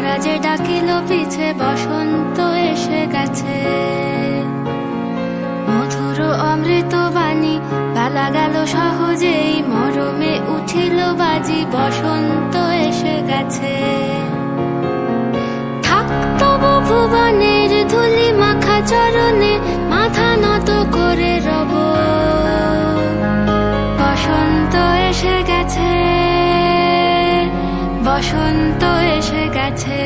তারা যে ডাকিল পিছে বসন্ত এসে গেছে। মধুর অমৃত বাণী বেলা গেল সহজেই, মরমে উঠিল বাজি বসন্ত এসে গেছে। থাক তবু ভুবনের ধুলি মাখা চরণে মাথা নত করে রব, বসন্ত এসে গেছে, বসন্ত এসে গেছে।